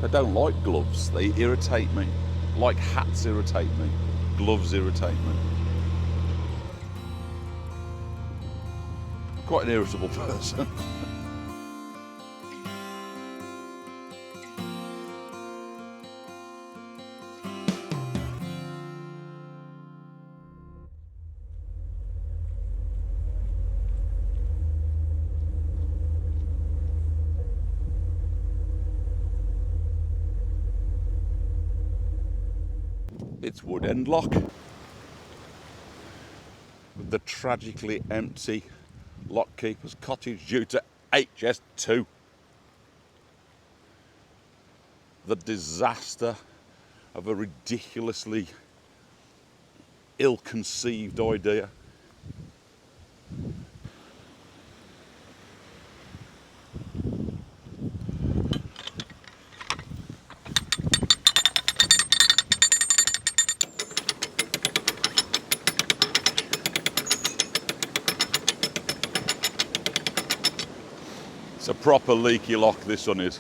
I don't like gloves, they irritate me. Like hats irritate me, gloves irritate me. I'm quite an irritable person. It's Wood End Lock with the tragically empty lockkeeper's cottage due to HS2. The disaster of a ridiculously ill-conceived idea. It's a proper leaky lock, this one is.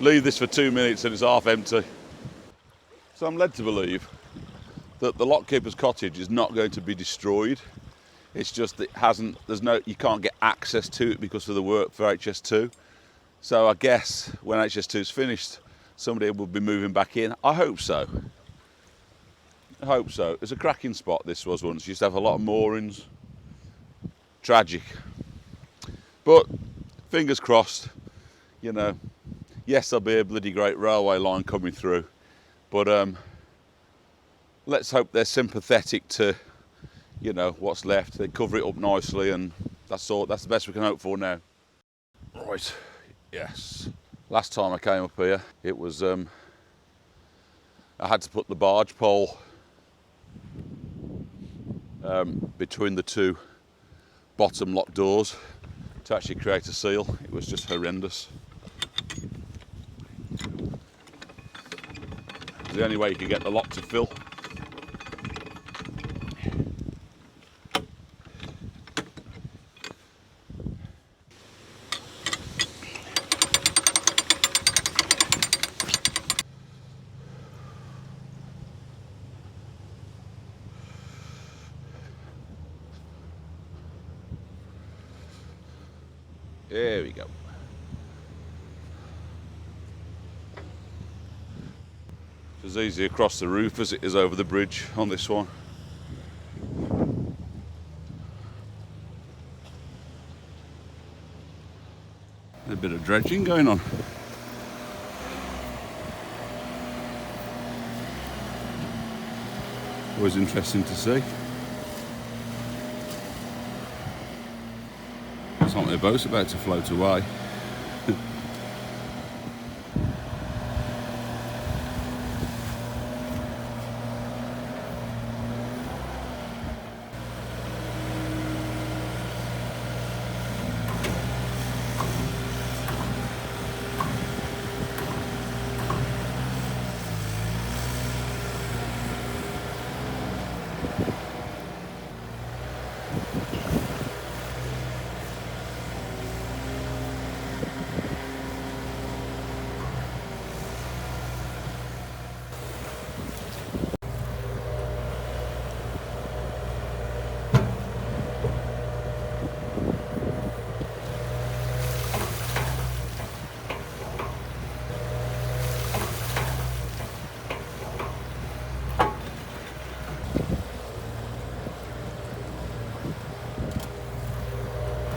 Leave this for 2 minutes and it's half empty. So I'm led to believe that the lockkeeper's cottage is not going to be destroyed. It's just that you can't get access to it because of the work for HS2. So I guess when HS2 is finished, somebody will be moving back in. I hope so. I hope so. It's a cracking spot, this was once. Used to have a lot of moorings. Tragic. But fingers crossed, you know. Yes, there'll be a bloody great railway line coming through. But let's hope they're sympathetic to, you know, what's left. They cover it up nicely, and that's the best we can hope for now. Right, yes. Last time I came up here, it was, I had to put the barge pole between the two bottom lock doors to actually create a seal. It was just horrendous. It's the only way you can get the lock to fill. There we go. It's as easy across the roof as it is over the bridge on this one. A bit of dredging going on. Always interesting to see. It's like their boat's about to float away.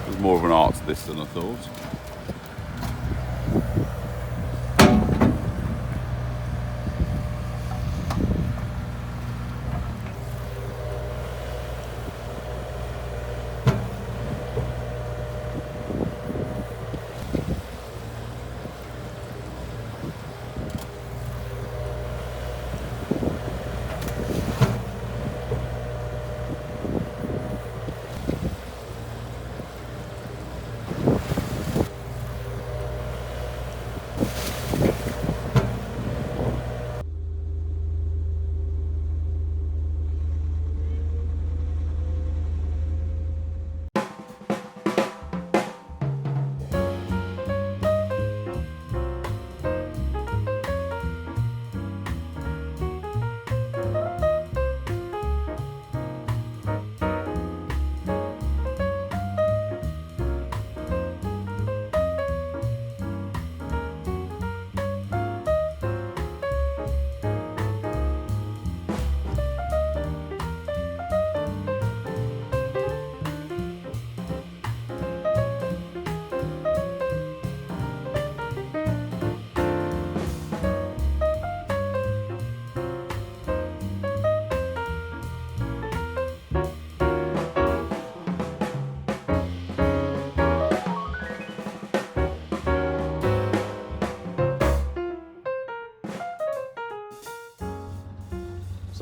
There's more of an art to this than I thought.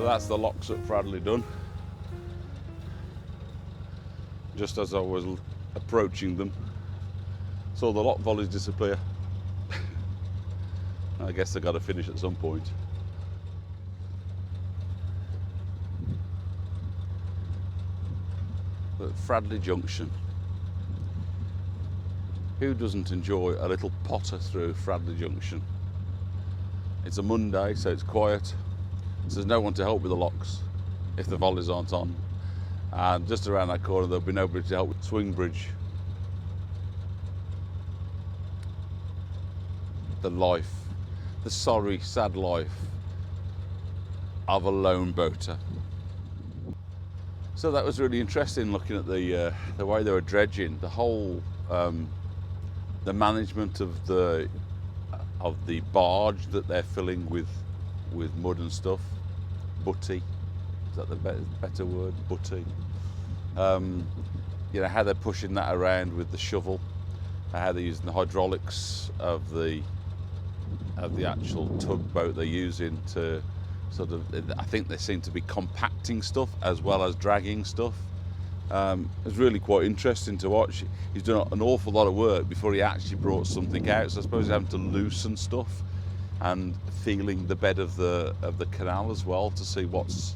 So that's the locks at Fradley done. Just as I was approaching them, saw the lock volleys disappear. I guess they've got to finish at some point. But Fradley Junction. Who doesn't enjoy a little potter through Fradley Junction? It's a Monday, so it's quiet. So there's no one to help with the locks if the volleys aren't on. And just around that corner, there'll be nobody to help with swing bridge. The life, the sorry, sad life of a lone boater. So that was really interesting, looking at the way they were dredging, the whole, the management of the barge that they're filling with mud and stuff. Butty, is that the better word? Butty. You know, how they're pushing that around with the shovel, how they're using the hydraulics of the actual tugboat they're using to sort of, I think they seem to be compacting stuff as well as dragging stuff. It's really quite interesting to watch. He's done an awful lot of work before he actually brought something out, so I suppose he's having to loosen stuff and feeling the bed of the canal as well to see what's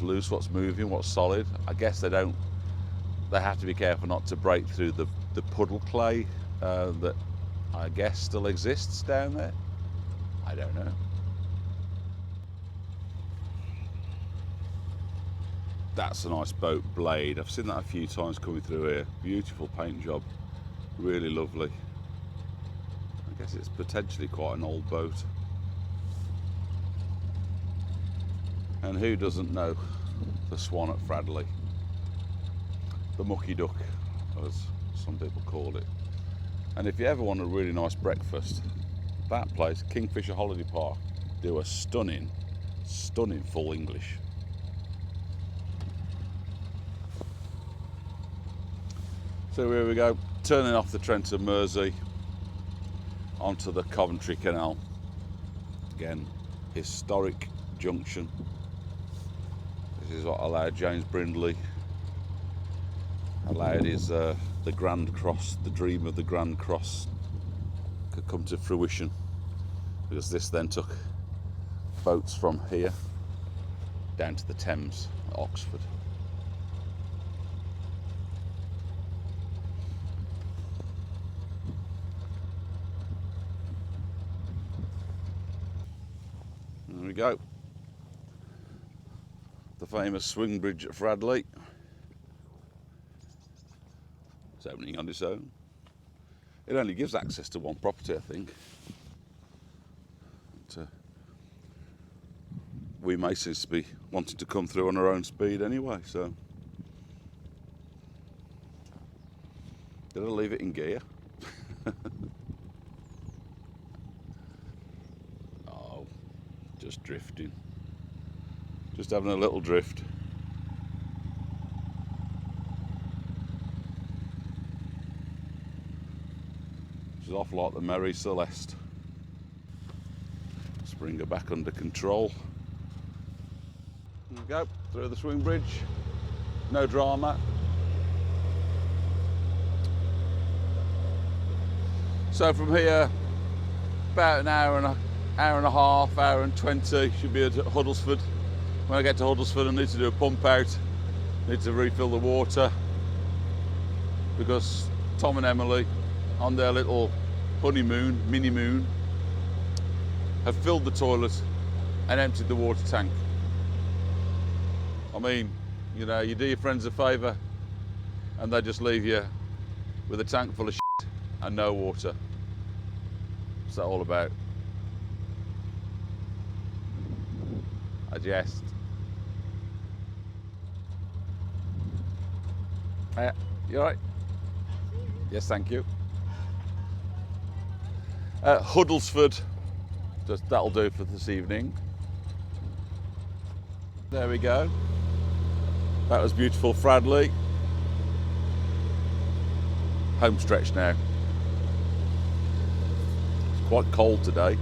loose, what's moving, what's solid. I guess they have to be careful not to break through the puddle clay that I guess still exists down there. I don't know. That's a nice boat blade. I've seen that a few times coming through here. Beautiful paint job, really lovely. I guess it's potentially quite an old boat. And who doesn't know the Swan at Fradley? The mucky duck, as some people call it. And if you ever want a really nice breakfast, that place, Kingfisher Holiday Park, do a stunning full English. So here we go, turning off the Trent and Mersey onto the Coventry Canal. Again, historic junction. This is what allowed James Brindley, allowed his the Grand Cross, the dream of the Grand Cross could come to fruition, because this then took boats from here down to the Thames at Oxford. There we go. The famous swing bridge at Fradley. It's opening on its own. It only gives access to one property, I think. But, we Masons be wanting to come through on our own speed anyway, so. Did I leave it in gear? Oh, just drifting. Just having a little drift. She's off like the Merry Celeste. Let's bring her back under control. There we go, through the swing bridge. No drama. So from here, about an hour and a half, hour and 20, should be at Huddlesford. When I get to Huddlesford, I need to do a pump out, need to refill the water, because Tom and Emily, on their little honeymoon, mini moon, have filled the toilet and emptied the water tank. I mean, you know, you do your friends a favour and they just leave you with a tank full of shit and no water. What's that all about? I jest. You all right? Yes, thank you. Huddlesford, that'll do for this evening. There we go. That was beautiful Fradley. Home stretch now. It's quite cold today.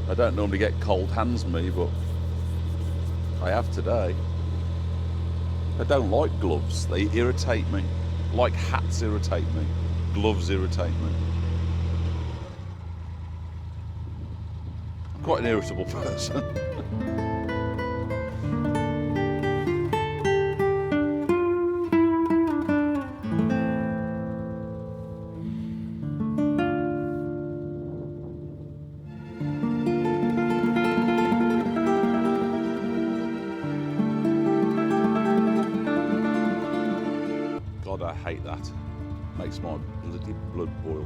I don't normally get cold hands, me, but I have today. I don't like gloves, they irritate me. Like hats irritate me, gloves irritate me. I'm quite an irritable person. God, I hate that. Makes my bloody blood boil.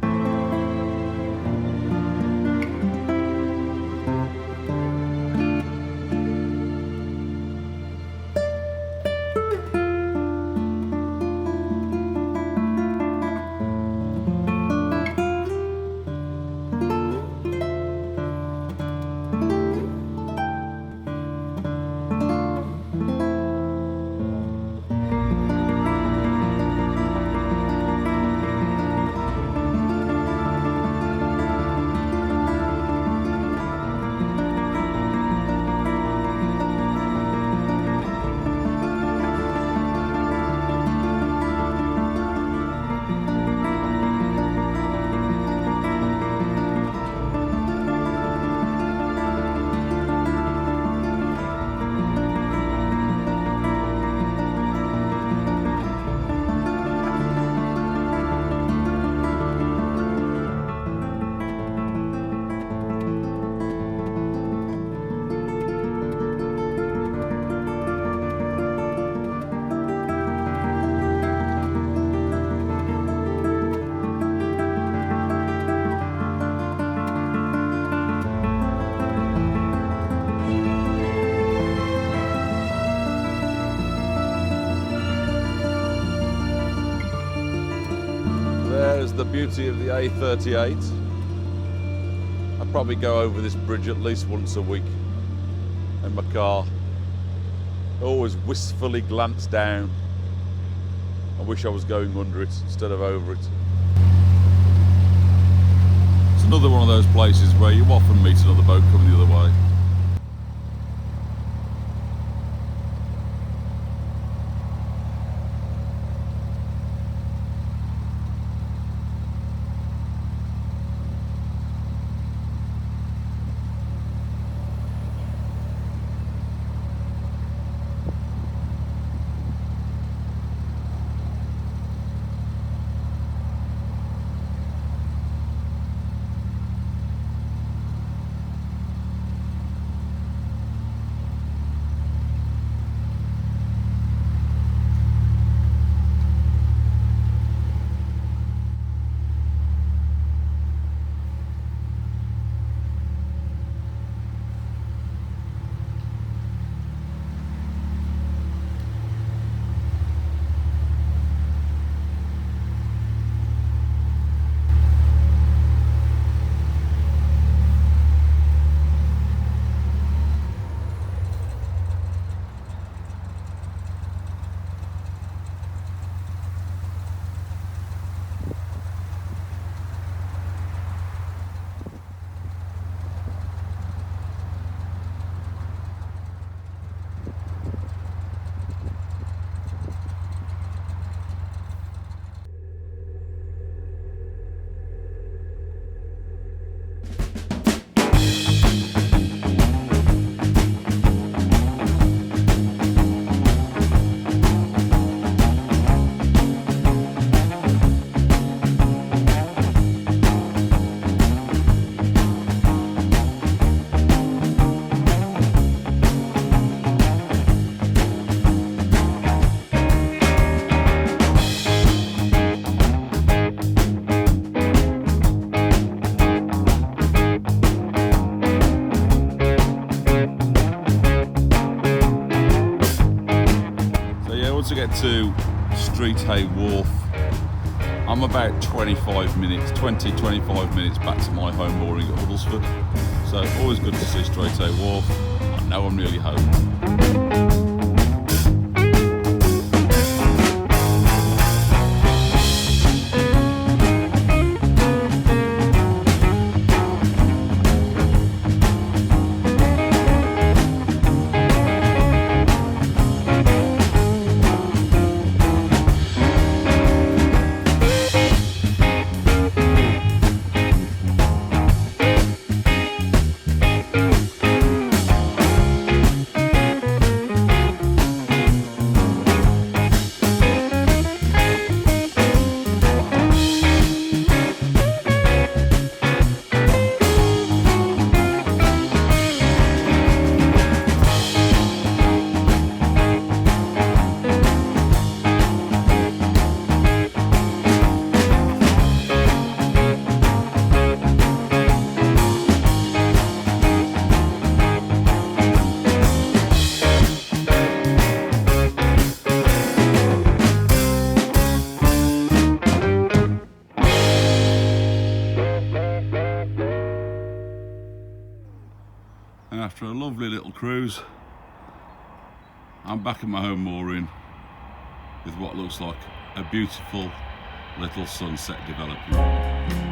There's the beauty of the A38. I probably go over this bridge at least once a week in my car. I always wistfully glance down. I wish I was going under it instead of over it. It's another one of those places where you often meet another boat coming the other way. To get to Street Hay Wharf, I'm about 25 minutes back to my home mooring at Huddlesford, so always good to see Street Hay Wharf. I know I'm nearly home. And after a lovely little cruise, I'm back at my home mooring with what looks like a beautiful little sunset developing.